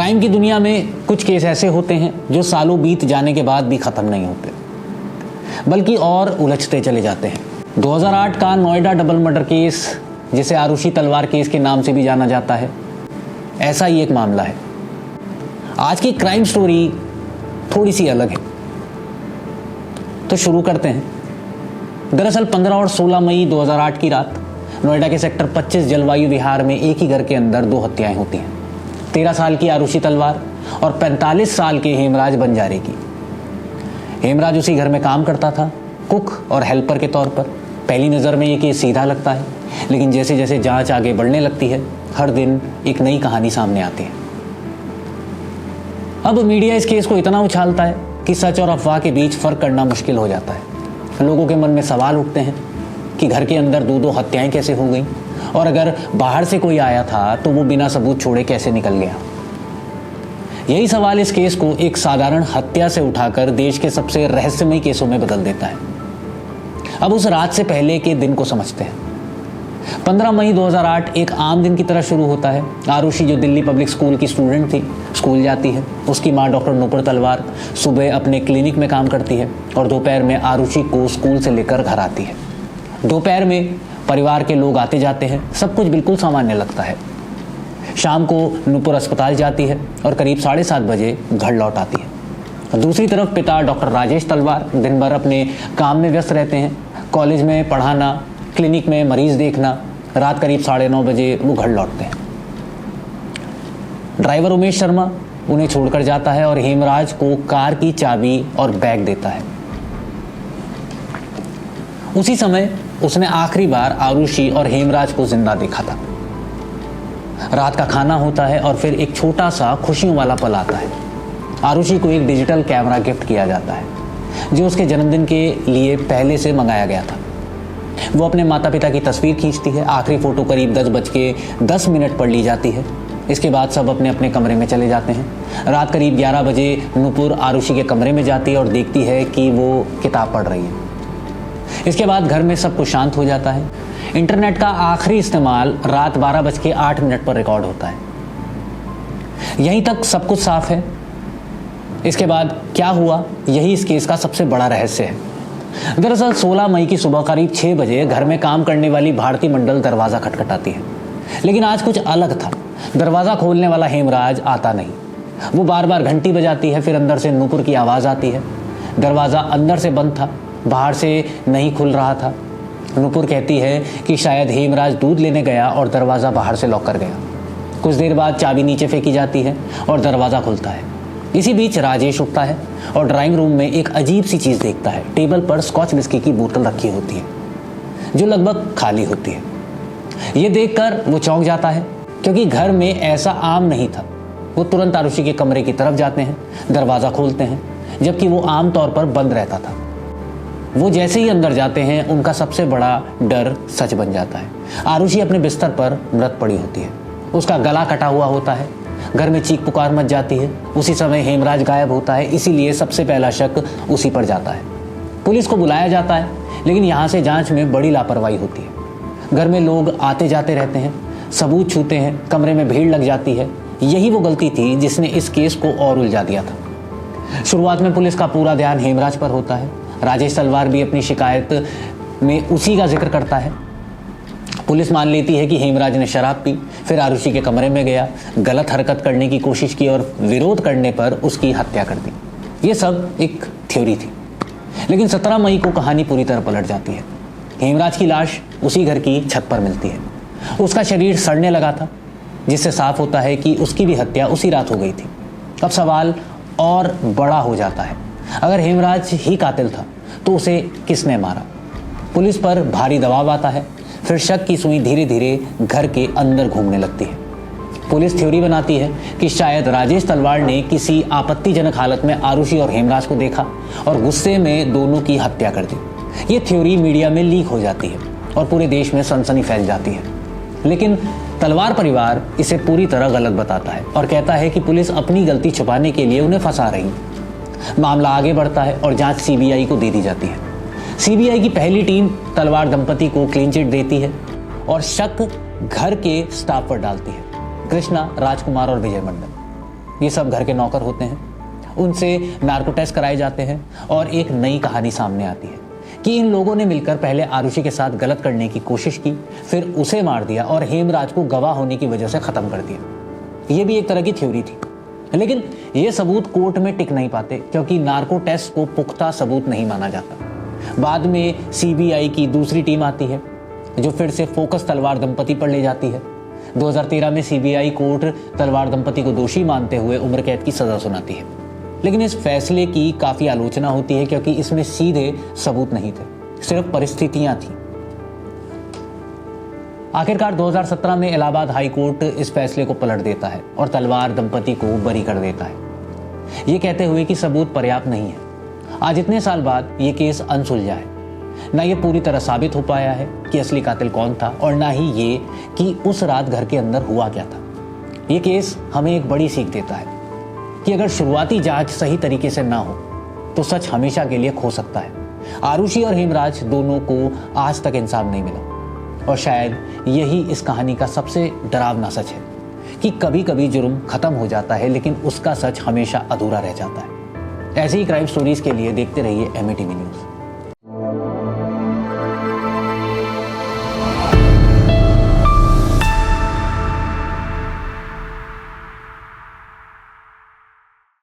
Crime की दुनिया में कुछ केस ऐसे होते हैं जो सालों बीत जाने के बाद भी खत्म नहीं होते, बल्कि और उलझते चले जाते हैं। 2008 का नोएडा डबल मर्डर केस, जिसे आरुषि तलवार केस के नाम से भी जाना जाता है, ऐसा ही एक मामला है। आज की क्राइम स्टोरी थोड़ी सी अलग है, तो शुरू करते हैं। दरअसल 15 और 16 मई 2008 की रात नोएडा के सेक्टर 25 जलवायु विहार में एक ही घर के अंदर दो हत्याएं होती हैं। 13 साल की आरुषि तलवार और 45 साल के हेमराज बंजारे की। हेमराज उसी घर में काम करता था, कुक और हेल्पर के तौर पर। पहली नज़र में ये केस सीधा लगता है, लेकिन जैसे जैसे जांच आगे बढ़ने लगती है, हर दिन एक नई कहानी सामने आती है। अब मीडिया इस केस को इतना उछालता है कि सच और अफवाह के बीच फर्क करना मुश्किल हो जाता है। लोगों के मन में सवाल उठते हैं कि घर के अंदर दो हत्याएं कैसे हो गई, और अगर बाहर से कोई आया था तो वो बिना सबूत छोड़े कैसे निकल गया। यही सवाल इस केस को एक साधारण हत्या से उठाकर देश के सबसे रहस्यमयी केसों में बदल देता है। अब उस रात से पहले के दिन को समझते हैं। 15 मई 2008 एक आम दिन की तरह शुरू होता है। आरुषि, जो दिल्ली पब्लिक स्कूल की स्टूडेंट थी, स्कूल जाती है। उसकी माँ डॉक्टर नूपुर तलवार सुबह अपने क्लिनिक में काम करती है और दोपहर में आरुषि को स्कूल से लेकर घर आती है। दोपहर में परिवार के लोग आते जाते हैं, सब कुछ बिल्कुल सामान्य लगता है। शाम को नूपुर अस्पताल जाती है और करीब 7:30 बजे घर लौट आती है। दूसरी तरफ पिता डॉक्टर राजेश तलवार दिन भर अपने काम में व्यस्त रहते हैं। कॉलेज में पढ़ाना, क्लिनिक में मरीज देखना। रात करीब 9:30 बजे वो घर लौटते हैं। ड्राइवर उमेश शर्मा उन्हें छोड़कर जाता है और हेमराज को कार की चाबी और बैग देता है। उसी समय उसने आखिरी बार आरुषि और हेमराज को जिंदा देखा था। रात का खाना होता है और फिर एक छोटा सा खुशियों वाला पल आता है। आरुषि को एक डिजिटल कैमरा गिफ्ट किया जाता है, जो उसके जन्मदिन के लिए पहले से मंगाया गया था। वो अपने माता पिता की तस्वीर खींचती है। आखिरी फोटो करीब 10:10 पर ली जाती है। इसके बाद सब अपने अपने कमरे में चले जाते हैं। रात करीब 11 बजे नूपुर आरुषि के कमरे में जाती है और देखती है कि वो किताब पढ़ रही है। इसके बाद घर में सब कुछ शांत हो जाता है। इंटरनेट का आखिरी इस्तेमाल रात 12:08 पर रिकॉर्ड होता है। यहीं तक सब कुछ साफ है। इसके बाद क्या हुआ, यही इस केस का सबसे बड़ा रहस्य है। दरअसल 16 मई की सुबह करीब 6 बजे घर में काम करने वाली भारती मंडल दरवाजा खटखटाती है, लेकिन आज कुछ अलग था। दरवाजा खोलने वाला हेमराज आता नहीं। वो बार बार घंटी बजाती है, फिर अंदर से नूपुर की आवाज आती है। दरवाजा अंदर से बंद था, बाहर से नहीं खुल रहा था। नूपुर कहती है कि शायद हेमराज दूध लेने गया और दरवाजा बाहर से लॉक कर गया। कुछ देर बाद चाबी नीचे फेंकी जाती है और दरवाजा खुलता है। इसी बीच राजेश उठता है और ड्राइंग रूम में एक अजीब सी चीज देखता है। टेबल पर स्कॉच विस्की की बोतल रखी होती है, जो लगभग खाली होती है। ये देखकर वो चौंक जाता है, क्योंकि घर में ऐसा आम नहीं था। वो तुरंत आरुषि के कमरे की तरफ जाते हैं, दरवाजा खोलते हैं, जबकि वो आमतौर पर बंद रहता था। वो जैसे ही अंदर जाते हैं, उनका सबसे बड़ा डर सच बन जाता है। आरुषि अपने बिस्तर पर मृत पड़ी होती है। उसका गला कटा हुआ होता है। घर में चीख पुकार मच जाती है। उसी समय हेमराज गायब होता है, इसीलिए सबसे पहला शक उसी पर जाता है। पुलिस को बुलाया जाता है, लेकिन यहाँ से जांच में बड़ी लापरवाही होती है। घर में लोग आते जाते रहते हैं, सबूत छूते हैं, कमरे में भीड़ लग जाती है। यही वो गलती थी जिसने इस केस को और उलझा दिया था। शुरुआत में पुलिस का पूरा ध्यान हेमराज पर होता है। राजेश तलवार भी अपनी शिकायत में उसी का जिक्र करता है। पुलिस मान लेती है कि हेमराज ने शराब पी, फिर आरुषि के कमरे में गया, गलत हरकत करने की कोशिश की और विरोध करने पर उसकी हत्या कर दी। ये सब एक थ्योरी थी, लेकिन 17 मई को कहानी पूरी तरह पलट जाती है। हेमराज की लाश उसी घर की छत पर मिलती है। उसका शरीर सड़ने लगा था, जिससे साफ होता है कि उसकी भी हत्या उसी रात हो गई थी। अब सवाल और बड़ा हो जाता है। अगर हेमराज ही कातिल था तो उसे किसने मारा? पुलिस पर भारी दबाव आता है। फिर शक की सुई धीरे धीरे घर के अंदर घूमने लगती है। पुलिस थ्योरी बनाती है कि शायद राजेश तलवार ने किसी आपत्तिजनक हालत में आरुषि और हेमराज को देखा और गुस्से में दोनों की हत्या कर दी। ये थ्योरी मीडिया में लीक हो जाती है और पूरे देश में सनसनी फैल जाती है। लेकिन तलवार परिवार इसे पूरी तरह गलत बताता है और कहता है कि पुलिस अपनी गलती छुपाने के लिए उन्हें फंसा रही। मामला आगे बढ़ता है और जांच सीबीआई को दे दी जाती है। सीबीआई की पहली टीम तलवार दंपति को क्लीन चिट देती है और शक घर के स्टाफ पर डालती है, कृष्णा, राजकुमार और विजय मंडल। ये सब घर के नौकर होते हैं, उनसे नार्को टेस्ट कराए जाते हैं और एक नई कहानी सामने आती है कि इन लोगों ने मिलकर पहले आरुषि के साथ गलत करने की कोशिश की, फिर उसे मार दिया और हेमराज को गवाह होने की वजह से खत्म कर दिया। ये भी एक तरह की थ्योरी थी, लेकिन ये सबूत कोर्ट में टिक नहीं पाते क्योंकि नार्को टेस्ट को पुख्ता सबूत नहीं माना जाता। बाद में सीबीआई की दूसरी टीम आती है जो फिर से फोकस तलवार दंपति पर ले जाती है। 2013 में सीबीआई कोर्ट तलवार दंपति को दोषी मानते हुए उम्र कैद की सजा सुनाती है, लेकिन इस फैसले की काफी आलोचना होती है क्योंकि इसमें सीधे सबूत नहीं थे, सिर्फ परिस्थितियां थी। आखिरकार 2017 में इलाहाबाद हाई कोर्ट इस फैसले को पलट देता है और तलवार दंपति को बरी कर देता है, ये कहते हुए कि सबूत पर्याप्त नहीं है। आज इतने साल बाद ये केस अनसुलझा है, ना ये पूरी तरह साबित हो पाया है कि असली कातिल कौन था और ना ही ये कि उस रात घर के अंदर हुआ क्या था। ये केस हमें एक बड़ी सीख देता है कि अगर शुरुआती जांच सही तरीके से ना हो तो सच हमेशा के लिए खो सकता है। आरुषि और हेमराज दोनों को आज तक इंसाफ नहीं मिला और शायद यही इस कहानी का सबसे डरावना सच है कि कभी कभी जुर्म खत्म हो जाता है लेकिन उसका सच हमेशा अधूरा रह जाता है। ऐसी ही क्राइम स्टोरीज के लिए देखते रहिए MATV न्यूज़।